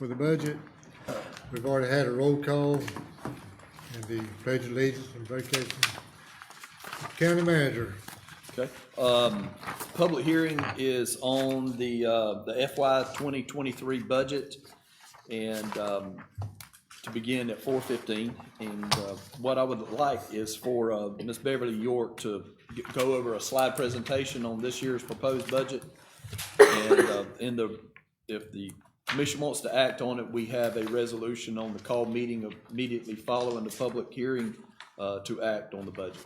for the budget. We've already had a roll call and the pledge of allegiance and vacation. County manager. Okay. Public hearing is on the FY 2023 budget, and to begin at 4:15. And what I would like is for Ms. Beverly York to go over a slide presentation on this year's proposed budget. And if the commission wants to act on it, we have a resolution on the call meeting immediately following the public hearing to act on the budget.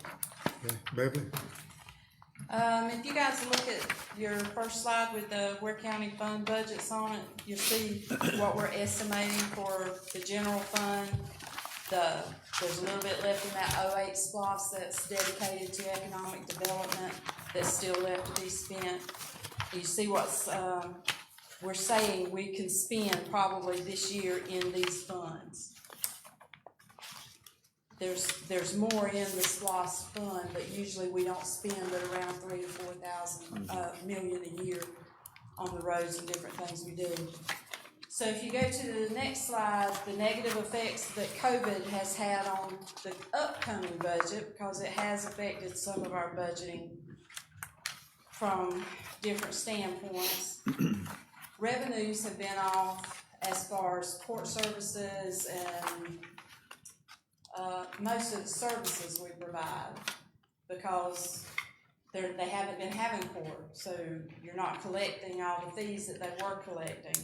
Okay, Beverly. If you guys look at your first slide with the Ware County Fund budgets on it, you'll see what we're estimating for the general fund. There's a little bit left in that 08 SPLOST that's dedicated to economic development that's still left to be spent. You see what's, we're saying we can spend probably this year in these funds. There's more in the SPLOST fund, but usually we don't spend but around $3,000 to $4,000 million a year on the roads and different things we do. So if you go to the next slide, the negative effects that COVID has had on the upcoming budget, because it has affected some of our budgeting from different standpoints. Revenues have been off as far as court services and most of the services we provide, because they haven't been having court, so you're not collecting all the fees that they were collecting.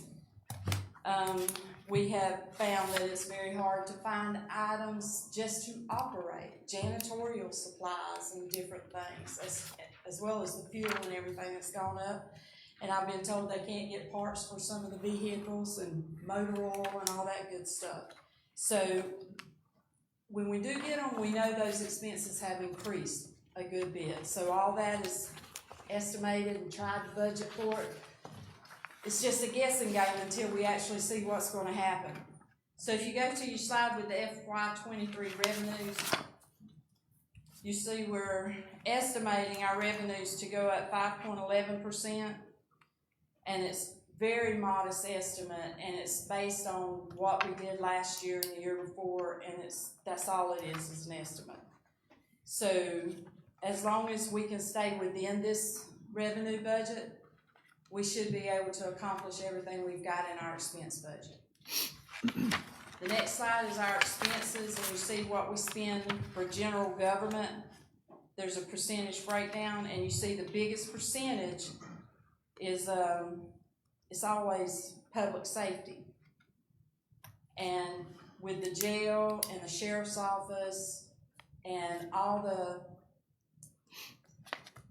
We have found that it's very hard to find items just to operate, janitorial supplies and different things, as well as the fuel and everything that's gone up. And I've been told they can't get parts for some of the vehicles and motor oil and all that good stuff. So when we do get them, we know those expenses have increased a good bit. So all that is estimated and tried to budget for it. It's just a guessing game until we actually see what's going to happen. So if you go to your slide with the FY 23 revenues, you see we're estimating our revenues to go up 5.11%, and it's very modest estimate, and it's based on what we did last year and the year before, and that's all it is an estimate. So as long as we can stay within this revenue budget, we should be able to accomplish everything we've got in our expense budget. The next slide is our expenses, and you see what we spend for general government. There's a percentage breakdown, and you see the biggest percentage is it's always public safety. And with the jail and the sheriff's office and all the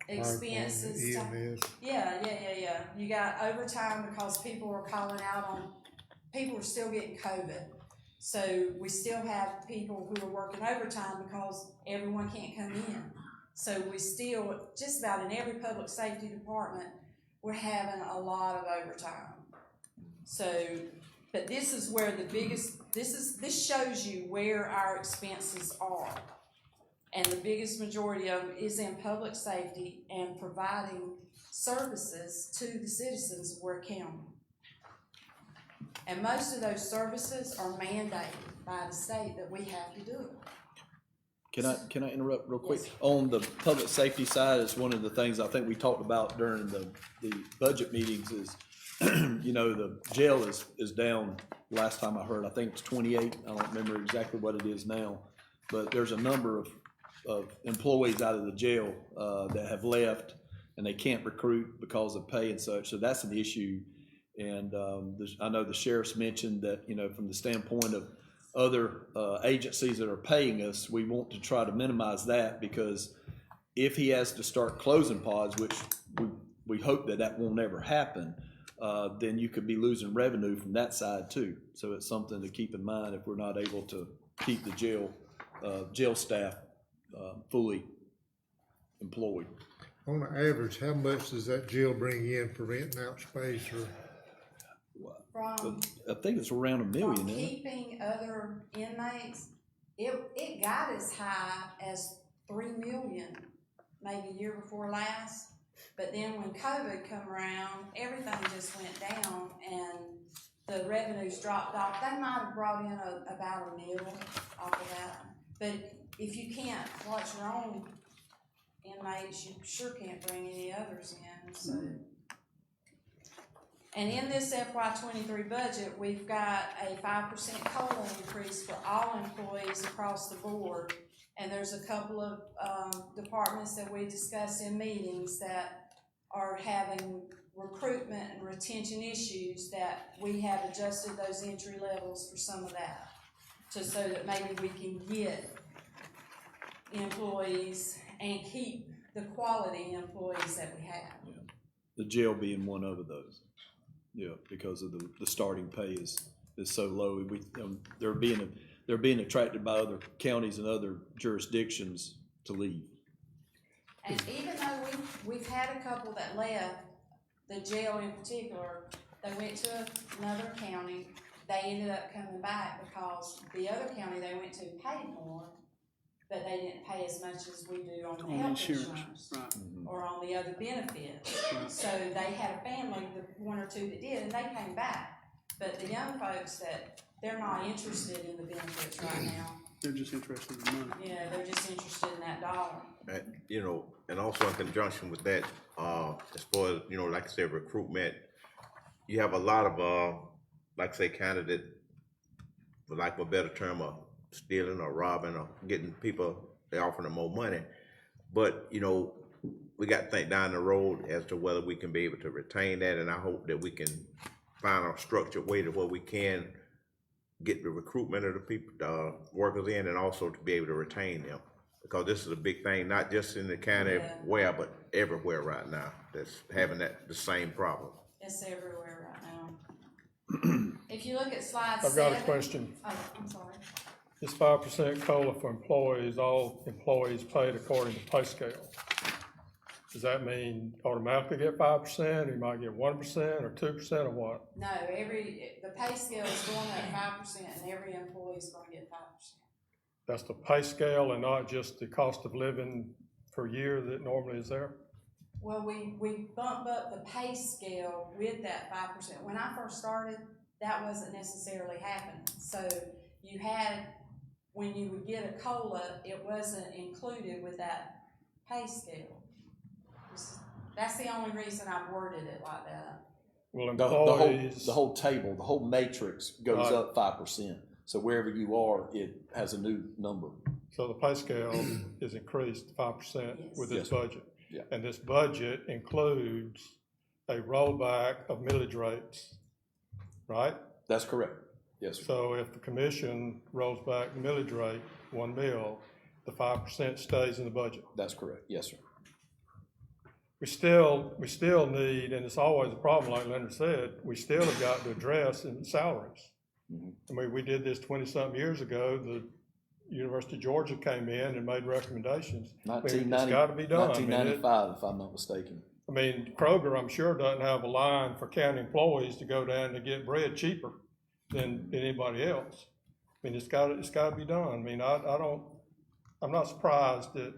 expenses. Yeah. You got overtime because people are calling out people are still getting COVID. So we still have people who are working overtime because everyone can't come in. So we still, just about in every public safety department, we're having a lot of overtime. So, but this is where the biggest, this shows you where our expenses are. And the biggest majority of it is in public safety and providing services to the citizens of Ware County. And most of those services are mandated by the state that we have to do it. Can I interrupt real quick? Yes. On the public safety side, is one of the things I think we talked about during the budget meetings is, you know, the jail is down. Last time I heard, I think it's 28. I don't remember exactly what it is now, but there's a number of employees out of the jail that have left, and they can't recruit because of pay and such. So that's an issue. And I know the sheriff's mentioned that, you know, from the standpoint of other agencies that are paying us, we want to try to minimize that, because if he has to start closing pods, which we hope that won't ever happen, then you could be losing revenue from that side too. So it's something to keep in mind if we're not able to keep the jail staff fully employed. On average, how much does that jail bring in for renting out space? Or From I think it's around $1 million. From keeping other inmates, it got as high as $3 million, maybe a year before last. But then when COVID come around, everything just went down, and the revenues dropped off, they might have brought in about $1 million off of that. But if you can't watch your own inmates, you sure can't bring any others in, so. And in this FY '23 budget, we've got a 5% COLA increase for all employees across the board. And there's a couple of, departments that we discussed in meetings that are having recruitment and retention issues that we have adjusted those entry levels for some of that. Just so that maybe we can get employees and keep the quality employees that we have. Yeah. The jail being one of those. Yeah, because of the starting pay is so low. They're being attracted by other counties and other jurisdictions to leave. And even though we've had a couple that left, the jail in particular, they went to another county, they ended up coming back because the other county they went to paid more, but they didn't pay as much as we do on the health insurance. Right. Or on the other benefits. So they had a family, the one or two that did, and they came back. But the young folks they're not interested in the benefits right now. They're just interested in money. Yeah, they're just interested in that dollar. And, and also in conjunction with that, as far as, like I said, recruitment, you have a lot of, like I say, candidate, for lack of a better term, of stealing or robbing or getting people, they're offering them more money. But, we got to think down the road as to whether we can be able to retain that, and I hope that we can find a structured way to where we can get the recruitment of the people, workers in, and also to be able to retain them. Because this is a big thing, not just in the county Ware, but everywhere right now that's having the same problem. It's everywhere right now. If you look at slide I've 7. got a question. Oh, I'm sorry. This 5% COLA for employees, all employees paid according to pay scale. Does that mean automatically get 5%, or you might get 1% or 2% or what? No, the pay scale is going up 5% and every employee is gonna get 5%. That's the pay scale and not just the cost of living per year that normally is there? Well, we bump up the pay scale with that 5%. When I first started, that wasn't necessarily happening. So you had, when you would get a COLA, it wasn't included with that pay scale. That's the only reason I've worded it like that. Well, The employees, whole table, the whole matrix goes Right. up 5%. So wherever you are, it has a new number. so the pay scale is increased 5% with this Yes, sir. budget. Yeah. And this budget includes a rollback of millage rates, right? That's correct. Yes, sir. So if the commission rolls back the millage rate, 1 mil, the 5% stays in the budget. That's correct. Yes, sir. We still need, and it's always a problem, like Leonard said, we still have got to address in salaries. I mean, we did this 20-something years ago. The University of Georgia came in and made recommendations. I mean, it's got to be done. 1995, if I'm not mistaken. I mean, Kroger, I'm sure, doesn't have a line for county employees to go down to get bread cheaper than anybody else. I mean, it's got to be done. I mean, I'm not surprised that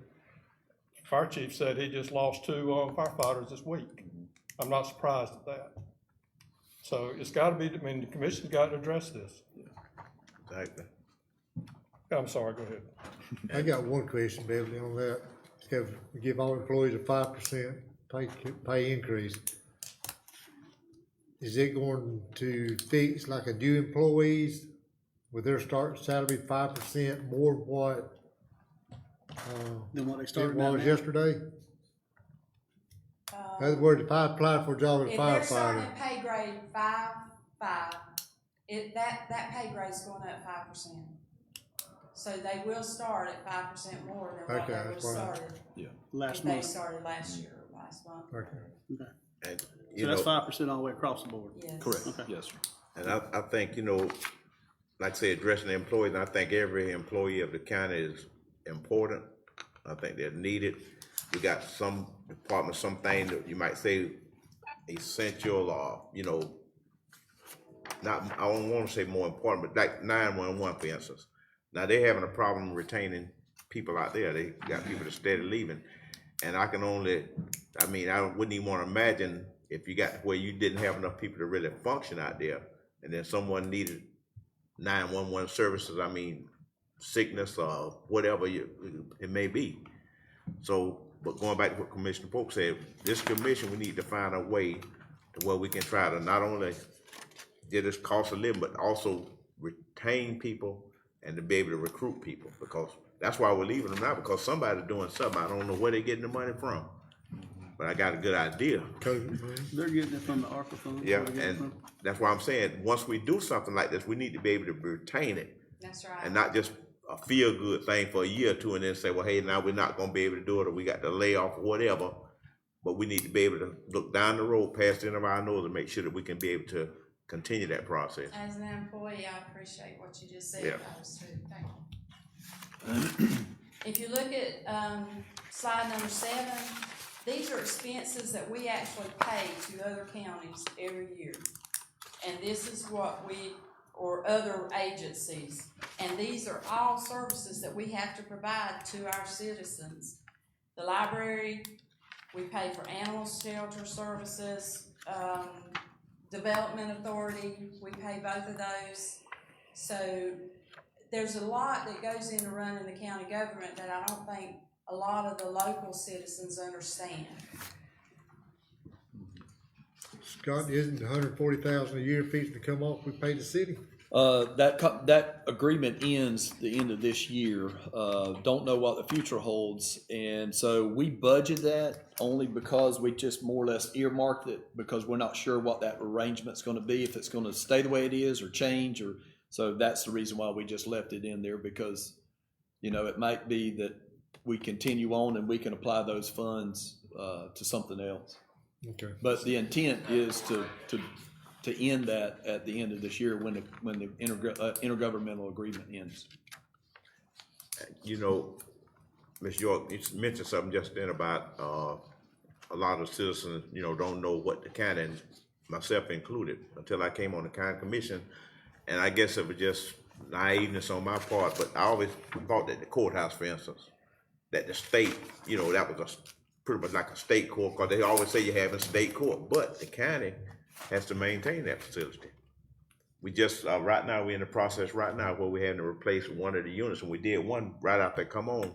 Fire Chief said he just lost 2 firefighters this week. I'm not surprised at that. So it's got to be, I mean, the commission's got to address this. Exactly. I'm sorry, go ahead. I got one question, Beverly, on that. If we give all employees a 5% pay increase, is it going to fix like a new employees with their starting salary 5% more what Then what they it started out was now? yesterday? In other words, if I applied for a job as a If they're starting firefighter, at pay grade 5, that pay grade's going up 5%. So they will start at 5% more than what Okay, they would have that's fine. started Last if they month. started last year, last month. okay. And, So that's 5% all the way across the board. Yes. Correct. Okay. Yes, sir. And I think, like I said, addressing the employees, and I think every employee of the county is important. I think they're needed. We got some departments, some things that you might say essential or, not, I don't want to say more important, but like 911, for instance. Now, they're having a problem retaining people out there. They got people that steady leaving. And I wouldn't even want to imagine if you got where you didn't have enough people to really function out there, and then someone needed 911 services, I mean, sickness or whatever it may be. So, but going back to what Commissioner Polk said, this commission, we need to find a way to where we can try to not only get this cost of living, but also retain people and to be able to recruit people, because that's why we're leaving them now, because somebody's doing something. I don't know where they're getting the money from, but I got a good idea. COVID money. They're getting it from the ARPA fund. Yeah, and that's why I'm saying, once we do something like this, we need to be able to retain it That's right. and not just a feel-good thing for a year or two and then say, well, hey, now we're not gonna be able to do it, or we got to lay off or whatever. But we need to be able to look down the road past the end of our nose and make sure that we can be able to continue that process. As an employee, I appreciate what you just said, Yeah. those two, thank you. If you look at, slide number 7, these are expenses that we actually pay to other counties every year. And this is what or other agencies, and these are all services that we have to provide to our citizens. The library, we pay for animal shelter services, Development Authority, we pay both of those. So there's a lot that goes into running the county government that I don't think a lot of the local citizens understand. Scott, isn't $140,000 a year fixing to come off, we pay the city? That agreement ends the end of this year. Don't know what the future holds, and so we budget that only because we just more or less earmarked it, because we're not sure what that arrangement's going to be, if it's going to stay the way it is or change, or so that's the reason why we just left it in there, because it might be that we continue on and we can apply those funds to something else. Okay. But the intent is to end that at the end of this year when the intergovernmental agreement ends. Ms. York, you mentioned something just then about a lot of citizens, don't know what the county, and myself included, until I came on the county commission. And I guess it was just naiveness on my part, but I always thought that the courthouse, for instance, that the state, that was pretty much like a state court, because they always say you have a state court, but the county has to maintain that facility. We just, right now, we're in the process right now where we're having to replace one of the units, and we did one right after come on.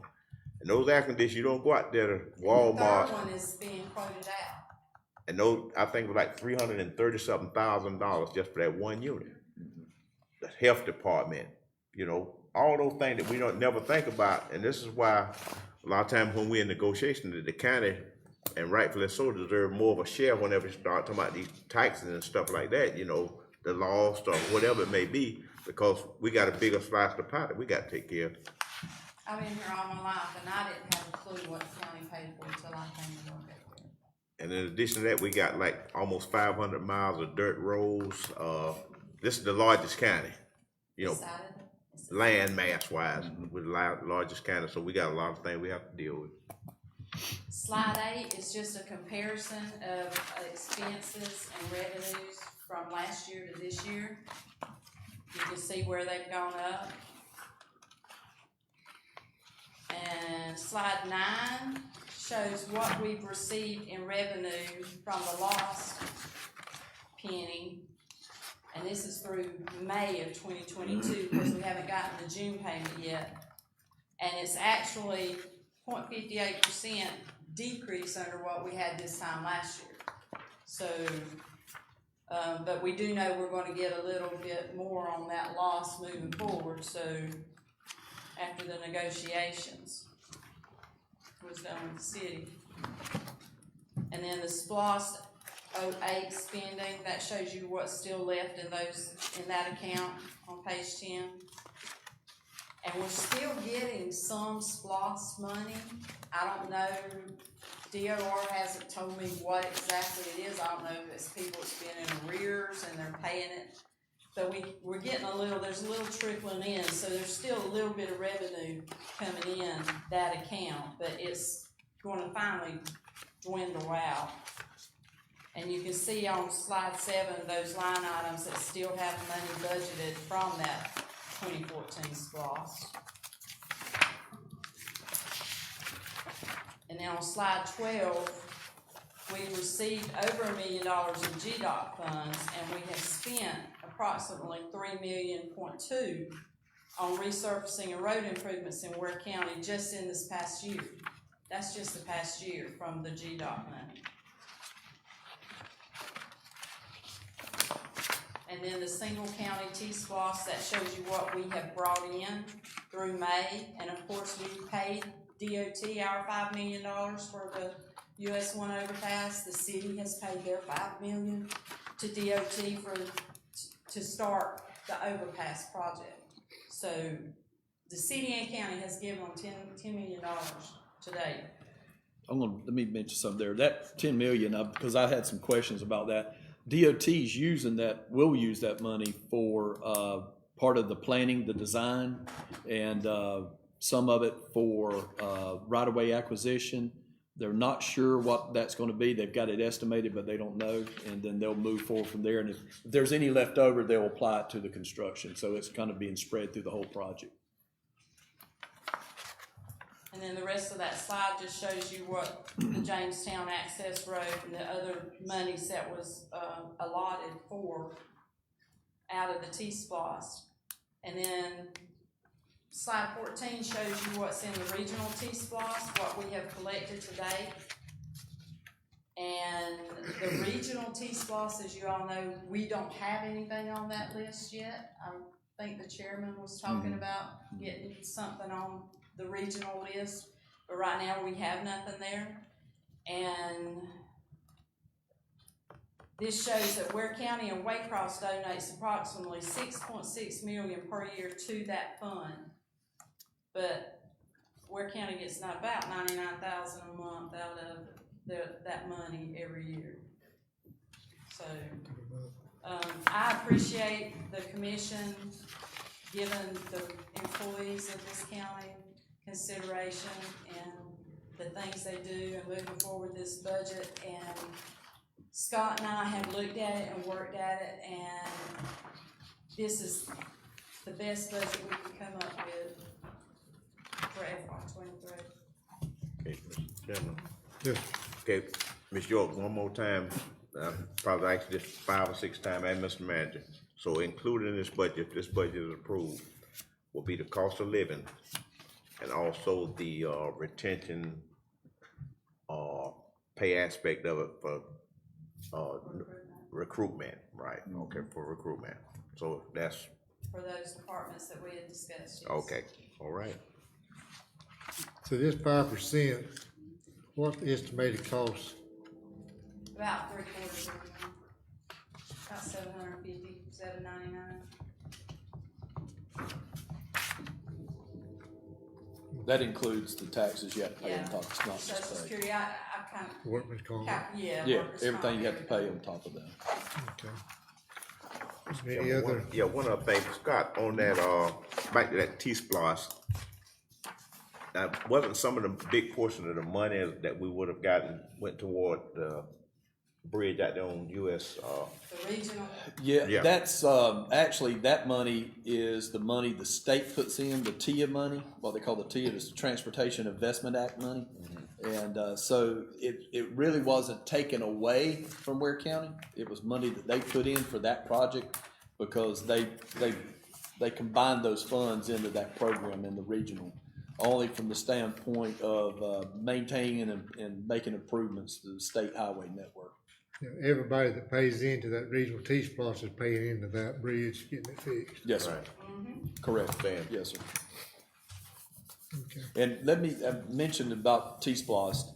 And those air conditioners, you don't go out there to Walmart. The third one is being quoted out. And those, I think it was like $330,000 just for that one unit. The health department, all those things that we don't never think about. And this is why a lot of times when we're in negotiations, the county, and rightfully so, deserve more of a share whenever you start talking about these taxes and stuff like that, the laws or whatever it may be, because we got a bigger slice of the pie that we got to take care of. I've been here all my life, and I didn't have a clue what the county paid for until I came to work up here. And in addition to that, we got like almost 500 miles of dirt roads. This is the largest county, land mass wise, with the largest county. So we got a lot of things we have to deal with. Slide 8 is just a comparison of expenses and revenues from last year to this year. You can see where they've gone up. And slide 9 shows what we've received in revenue from the lost penny. And this is through May of 2022, because we haven't gotten the June payment yet. And it's actually 0.58% decrease under what we had this time last year. So, but we do know we're going to get a little bit more on that loss moving forward. So, after the negotiations was done with the city, and then the SPLOST 08 spending, that shows you what's still left in that account on page 10. And we're still getting some SPLOST money. I don't know, DOR hasn't told me what exactly it is. I don't know if it's people that's been in arrears and they're paying it. But we're getting there's a little trickling in, so there's still a little bit of revenue coming in that account, but it's going to finally dwindle out. And you can see on slide 7, those line items that still have money budgeted from that 2014 SPLOST. And then on slide 12, we received over $1 million in GDOT funds, and we have spent approximately $3.2 million on resurfacing and road improvements in Ware County just in this past year. That's just the past year from the GDOT money. And then the single county T-SPLOST, that shows you what we have brought in through May. And of course, we paid DOT our $5 million for the US 1 overpass. The city has paid their $5 million to DOT to start the overpass project. So the city and county has given them $10 million today. Let me mention something there. That 10 million, because I had some questions about that. DOT's using that, will use that money for, part of the planning, the design, and, some of it for, right-of-way acquisition. They're not sure what that's gonna be. They've got it estimated, but they don't know, and then they'll move forward from there. And if there's any left over, they'll apply it to the construction. So it's kind of being spread through the whole project. And then the rest of that slide just shows you what the Jamestown Access Road and the other monies that was allotted for out of the T-SPLOST. And then slide 14 shows you what's in the regional T-SPLOST, what we have collected to date. And the regional T-SPLOST, as you all know, we don't have anything on that list yet. I think the chairman was talking about getting something on the regional list, but right now we have nothing there. And this shows that Ware County and Waycross donates approximately $6.6 million per year to that fund. But Ware County gets not about $99,000 a month out of that money every year. So I appreciate the commission giving the employees of this county consideration and the things they do and moving forward this budget. And Scott and I have looked at it and worked at it, and this is the best budget we can come up with for FY23. Okay, Mr. Chairman. Yes, Okay, Ms. York, one more time, probably asked this 5 or 6 times, and Mr. Manager. So included in this budget, if this budget is approved, will be the cost of living and also the retention pay aspect of it for recruitment, right? Okay, for recruitment. So that's For those departments that we had discussed, yes. okay. All right. so this 5%, what the estimated cost? About $750, about $750, $799. That includes the taxes you have to pay on Yeah. top. It's not Social just pay. Security, I kind of, Workman's comp? Yeah, workers' everything comp, you have to pay on top of that. Okay. Any other? One other thing, Scott, on that, back to that T-SPLOST. Wasn't some of the big portion of the money that we would have gotten went toward the bridge out there on US, the regional, Yeah. That's, actually, that money is the money the state puts in, the TIA money, what they call the TIA, the Transportation Investment Act money. And, so it really wasn't taken away from Ware County. It was money that they put in for that project because they combined those funds into that program in the regional, only from the standpoint of, maintaining and making improvements to the state highway network. You know, everybody that pays into that regional T-SPLOST is paying into that bridge, getting it fixed. Yes, sir. Correct. Bam. Yes, sir. Okay. And let me mention about T-SPLOST,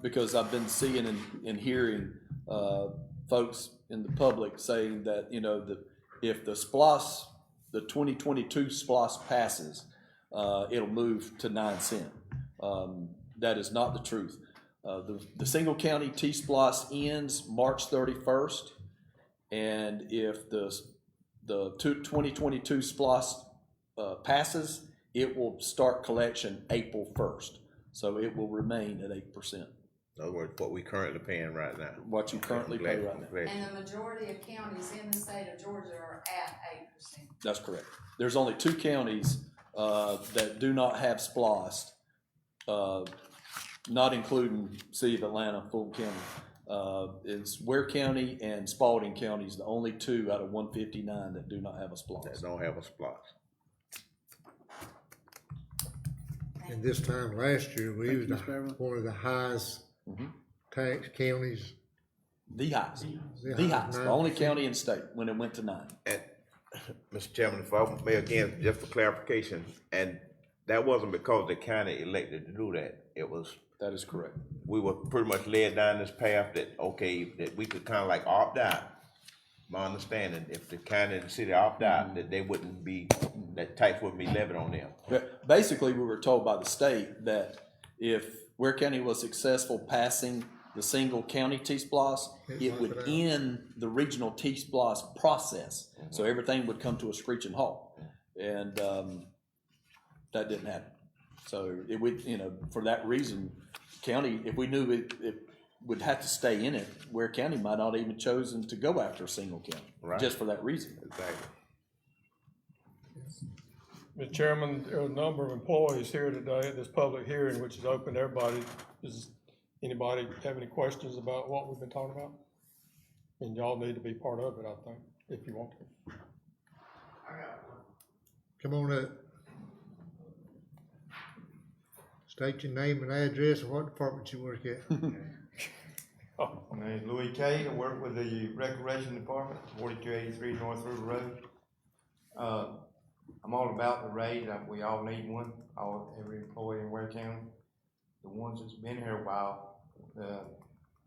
because I've been seeing and hearing folks in the public saying that, that if the SPLOST, the 2022 SPLOST passes, it'll move to 9 cents. That is not the truth. The single county T-SPLOST ends March 31st, and if the 2022 SPLOST passes, it will start collection April 1st. So it will remain at 8%. in other words, what we currently paying right now. What you currently pay right now. and the majority of counties in the state of Georgia are at 8%. That's correct. There's only 2 counties that do not have SPLOST, not including City of Atlanta, Fulton County. It's Ware County and Spalding County is the only two out of 159 that do not have a That SPOS. don't have a splosh. And this time last year, we was you, Mr. Beverly. one of the highest tax counties. The highest, The the highest, highest, the only county in the state when it went to 9. And, Mr. Chairman, if I may again, just for clarification, and that wasn't because the county elected to do that. It was, That is correct. we were pretty much led down this path that, okay, that we could kind of like opt out. My understanding, if the county and the city opt out, that they wouldn't be, that tax wouldn't be levied on them. But basically, we were told by the state that if Ware County was successful passing the single county T-Splosh, it would end the regional T-Splosh process. So everything would come to a screeching halt. And that didn't happen. So it would, for that reason, county, if we knew it would have to stay in it, Ware County might not even chosen to go after a single county, Right. just for that reason. Exactly. Mr. Chairman, there are a number of employees here today at this public hearing, which is open to everybody. Does anybody have any questions about what we've been talking about? And y'all need to be part of it, I think, if you want to. Come on up. State your name and address and what department you work at. My name is Louis Cade. I work with the Recreation Department, 4283 North River Road. I'm all about the raise. We all need one, every employee in Ware County. The ones that's been here a while,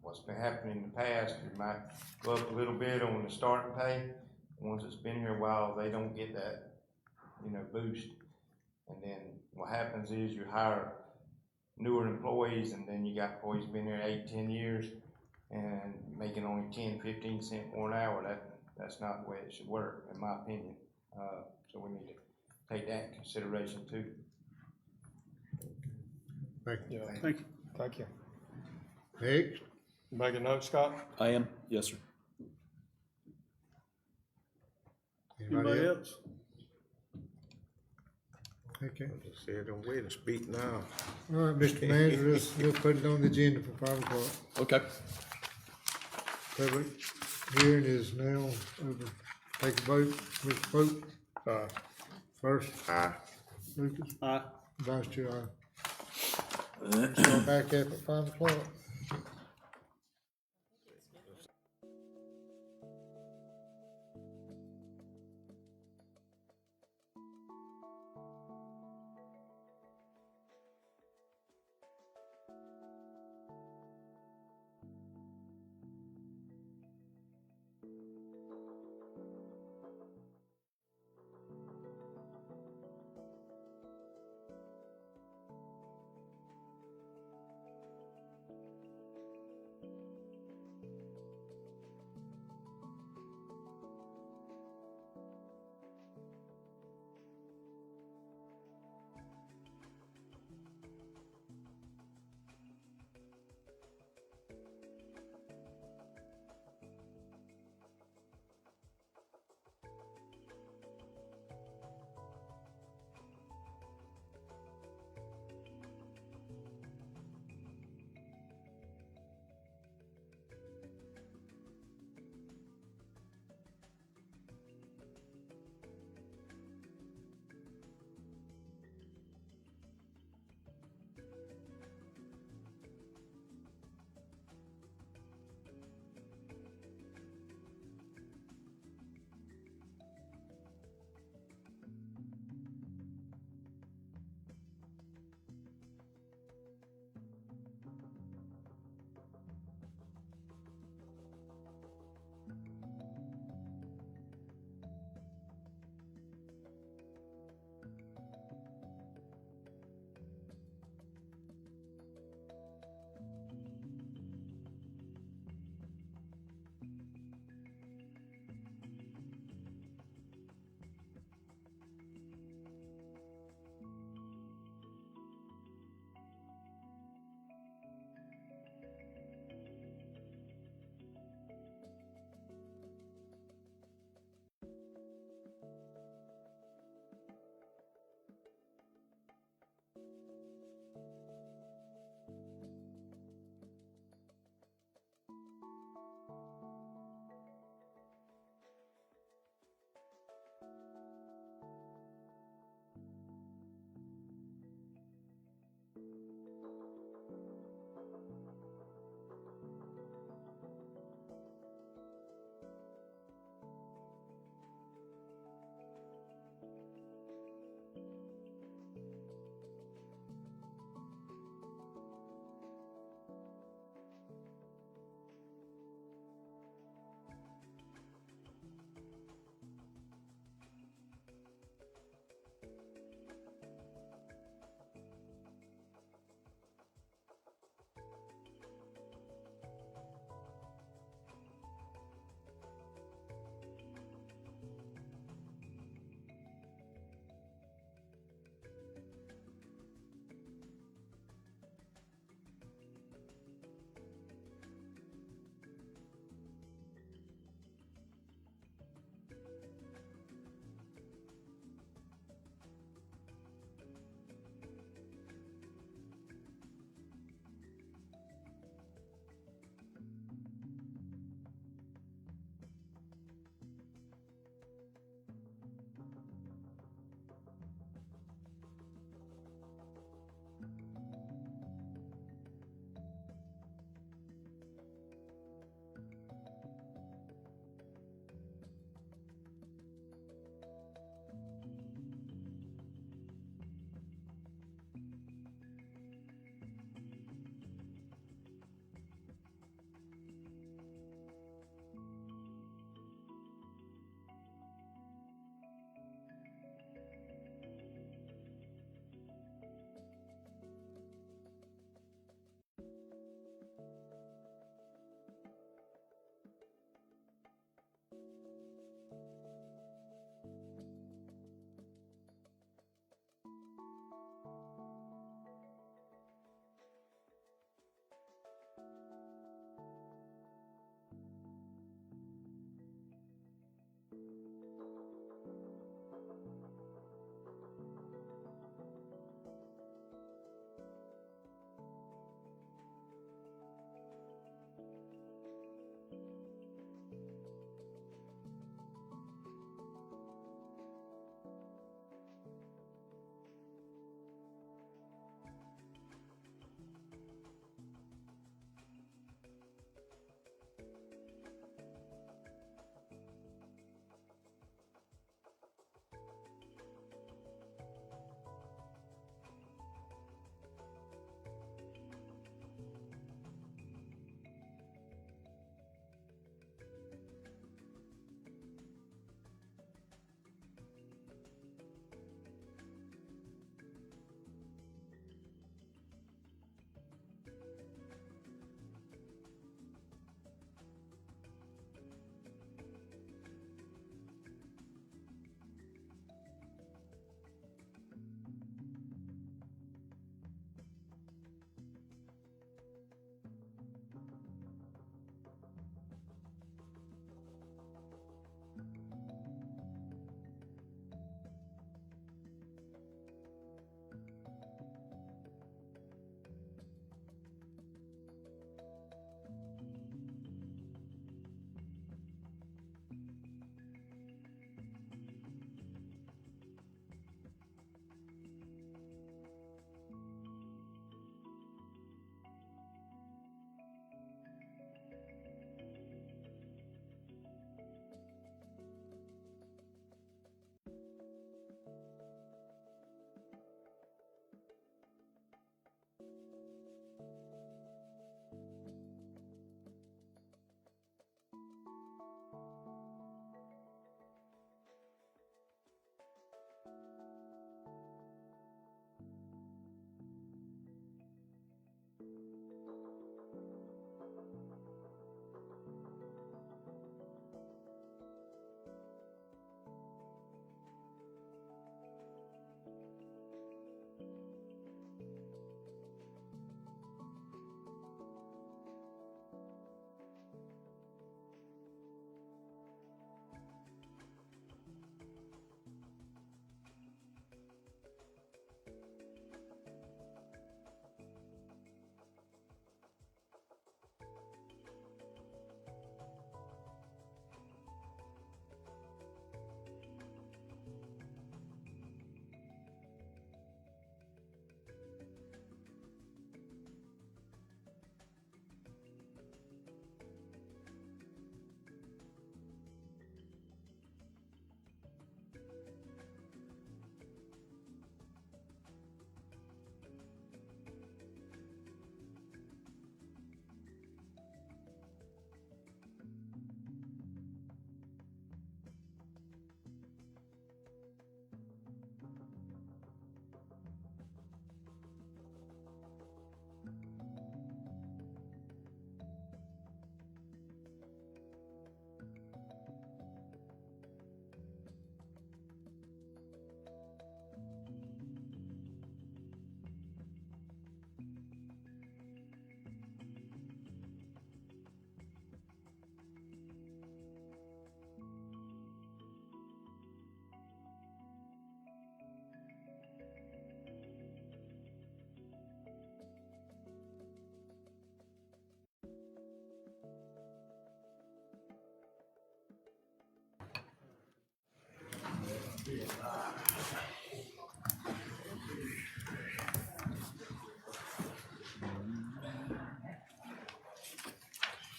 what's been happening in the past, it might go up a little bit on the starting pay. The ones that's been here a while, they don't get that, boost. And then what happens is you hire newer employees, and then you got employees been here 8, 10 years and making only 10, 15 cents more an hour. That's not the way it should work, in my opinion. So we need to take that into consideration too. Thank you. Yeah, Thank you. thank you. Next, Make a note, Scott? I am, yes, sir. Anybody else? Okay. Just said, don't wait and speak now. All right, Mr. Manager, let's put it on the agenda for 5 o'clock. Okay. Public hearing is now over. Take a vote. Mr. Pope, first, Aye. Lucas, Aye. Vice Chair, aye. Start back up at 5 o'clock.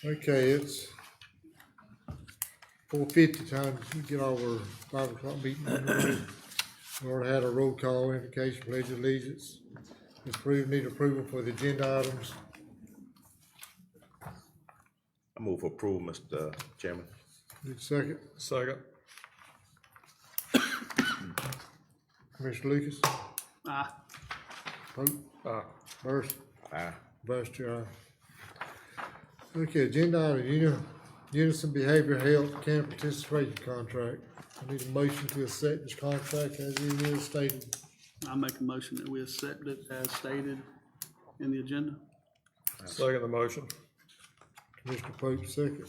Okay, it's 4:50, time to get our 5 o'clock meeting underway. We already had a roll call, invocation, pledge of allegiance. Need approval for the agenda items. I move for approval, Mr. Chairman. Need a second? Second. Commissioner Lucas? Aye. Pope? Aye. Burris? Aye. Vice Chair, aye. Okay, agenda item, Unison Behavioral Health County Participation Contract. I need a motion to accept this contract as it is stated. I make a motion that we accept it as stated in the agenda. Second the motion. Commissioner Pope, second.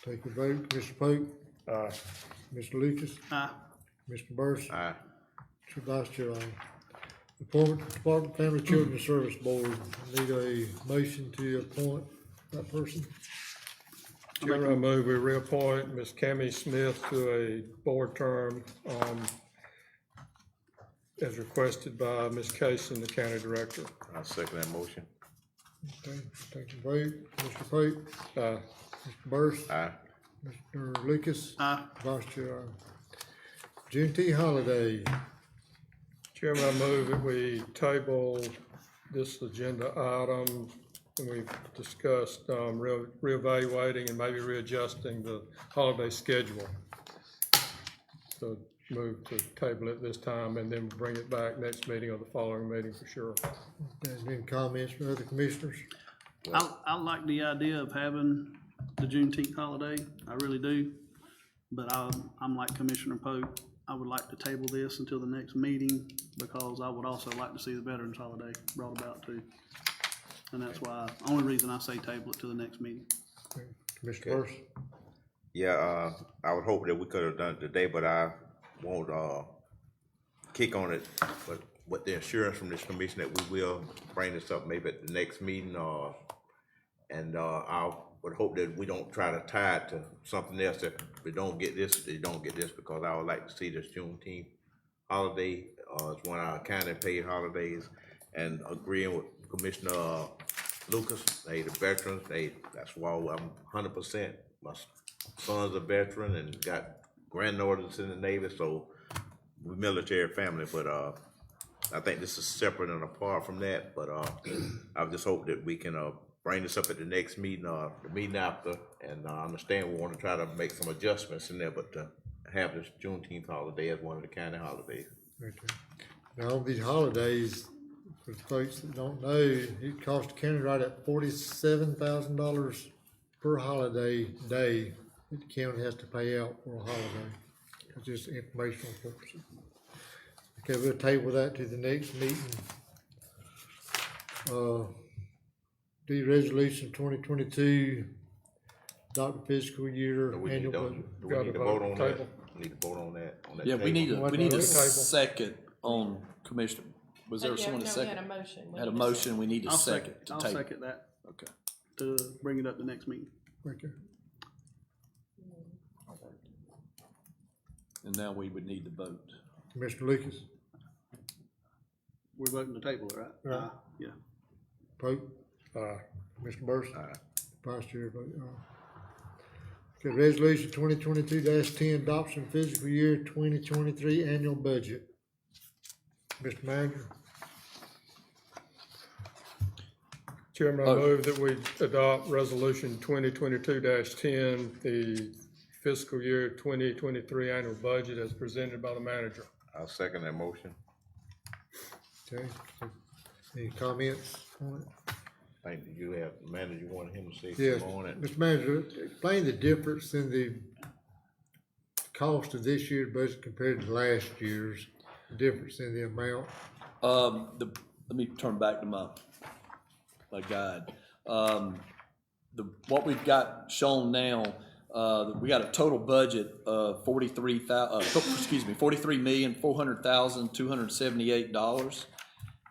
Take a vote. Commissioner Pope? Aye. Mr. Lucas? Aye. Mr. Burris? Aye. Mr. Vice Chair, aye. Appointment to Department of Family Children Service Board. I need a motion to appoint that person. Chairman, I move we reappoint Ms. Cammie Smith to a board term, as requested by Ms. Casey, the county director. I'll second that motion. Okay, take a vote. Mr. Pope? Aye. Mr. Burris? Aye. Mr. Lucas? Aye. Vice Chair, aye. Juneteenth holiday. Chairman, I move that we table this agenda item, and we've discussed, reevaluating and maybe readjusting the holiday schedule. So move to table it this time and then bring it back next meeting or the following meeting for sure. Okay, any comments from other commissioners? I like the idea of having the Juneteenth holiday, I really do. But I'm like Commissioner Pope, I would like to table this until the next meeting because I would also like to see the Veterans holiday brought about too. And that's why, only reason I say table it to the next meeting. Okay, Commissioner Burris? Yeah, I would hope that we could have done it today, but I won't, kick on it. But with the assurance from this commission that we will bring this up maybe at the next meeting, and I would hope that we don't try to tie it to something else. If we don't get this, they don't get this, because I would like to see this Juneteenth holiday, it's one of our county paid holidays, and agreeing with Commissioner Lucas, hey, the veterans, that's why I'm 100%. My son's a veteran and got granddaughters in the Navy, so we're military family, but I think this is separate and apart from that, but I just hope that we can bring this up at the next meeting, the meeting after, and I understand we want to try to make some adjustments in there, but to have this Juneteenth holiday as one of the county holidays. Okay. Now, on these holidays, for folks that don't know, it costs the county right at $47,000 per holiday day that the county has to pay out for a holiday. It's just informational purposes. Okay, we'll table that to the next meeting. The resolution 2022, adopt fiscal year Do we annual need to, budget. do we need to Gotta vote vote on that? table. We need to vote on that, Yeah, we need table. a, we need a Table. second on Commissioner, was there someone a We second? had a motion. We Had a need motion, we need a I'll second to I'll table. second that Okay. to bring it up the next meeting. Okay. And now we would need to vote. Commissioner Lucas, We're voting to table it, right? Right. Yeah. Pope, Aye. Mr. Burris. Aye. Vice Chair vote aye. Okay, resolution 2022-10, adoption fiscal year 2023 annual budget. Mr. Manager, Chairman, I move that we adopt resolution 2022-10, the fiscal year 2023 annual budget as presented by the manager. I'll second that motion. okay, any comments on it? I think you have, manager, you wanted him to say Yes, something on it? Mr. Manager, explain the difference in the cost of this year's budget compared to last year's, the difference in the amount. Let me turn back to my guide. What we've got shown now, we got a total budget of $43,400,278.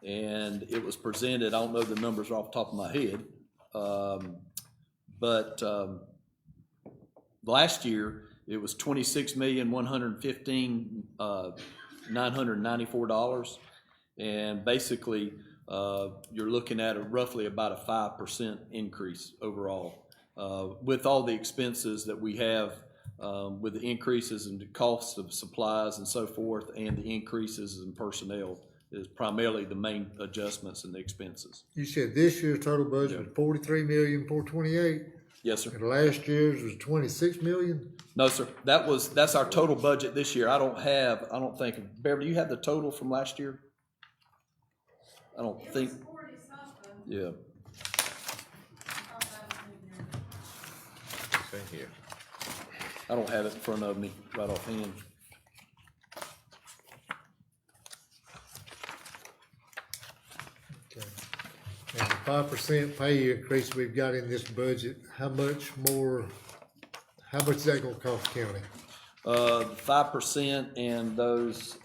And it was presented, I don't know the numbers off the top of my head, but last year it was $26,115,994. And basically, you're looking at roughly about a 5% increase overall. With all the expenses that we have, with the increases in the costs of supplies and so forth, and the increases in personnel, is primarily the main adjustments in the expenses. You said this year's total budget was 43,428,000, Yes, sir. and last year's was 26 million? No, sir. That's our total budget this year. I don't think, Beverly, you have the total from last year? I don't think. Yeah. Same here. I don't have it in front of me right offhand. Okay. And the 5% pay increase we've got in this budget, how much is that gonna cost the county? 5% and those,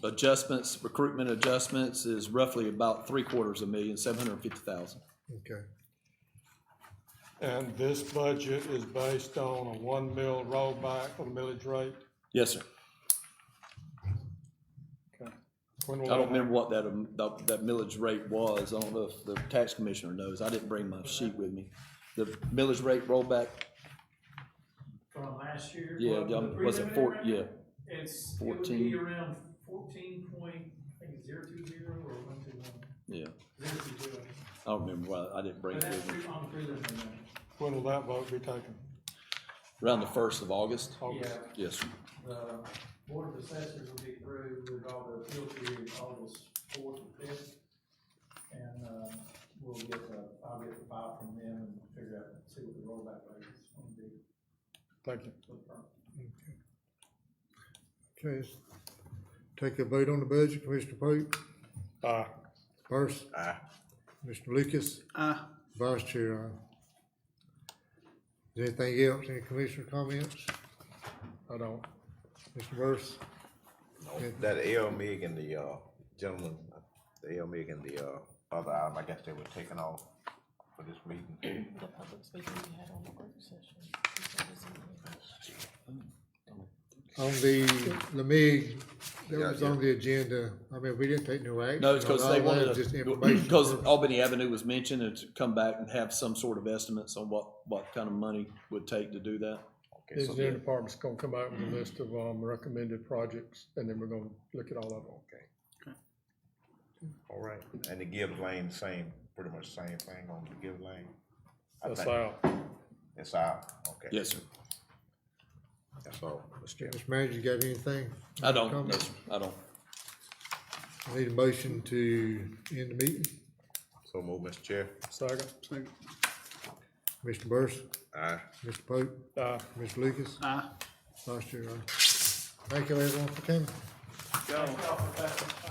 adjustments, recruitment adjustments is roughly about $750,000. Okay. And this budget is based on a 1 mil rollback of the millage rate? Yes, sir. Okay. When will I don't that remember what that millage rate was. I don't know if the tax commissioner knows. I didn't bring my sheet with me. The millage rate rollback, From last year? yeah, Well, the was it preliminary yeah, rate, it would 14. be around 14 point, I think it's 020 or 121, yeah. 020. I don't remember why I didn't bring But it that's with me. on the preliminary rate. When will that vote be taken? Around the 1st of August? August? Yeah, Yes, sir. the Board of Assessors will be through with all the appeal period August 4th and 5th. And, I'll get the file from them and figure out, see what the rollback rate is going to be Thank you. for the firm. Okay, take a vote on the budget, Commissioner Pope, Aye. Burris, Aye. Mr. Lucas, Aye. Vice Chair, aye. Is there anything else, any commissioner comments? I don't. Mr. Burris? That L. Mig and the, gentleman, the L. Mig and the, other item, I guess they were taken off for this meeting. The public speaking we had on the work session. On the Lemig, that Yeah, was yeah. on the agenda, I mean, we didn't take no action. No, it's because on they all that, wanted just to, information because purposes. Albany Avenue was mentioned and to come back and have some sort of estimates on what kind of money would take to do that. Okay, The so, engineering department's gonna come out with a list of, recommended projects, and then we're gonna look at all of them. okay. All right, and the Gibbs Lane, pretty much same thing on the Gibbs Lane? I That's think out. It's out, okay. Yes, sir. That's all, Mr. Chairman. Mr. Manager, you got anything? I don't, no, Comments? sir, I don't. I need a motion to end the meeting. So move, Mr. Chair. Second. Second. Mr. Burris, Aye. Mr. Pope, Aye. Mr. Lucas, Aye. Vice Chair, aye. Thank you everyone for coming. Thank y'all for passing.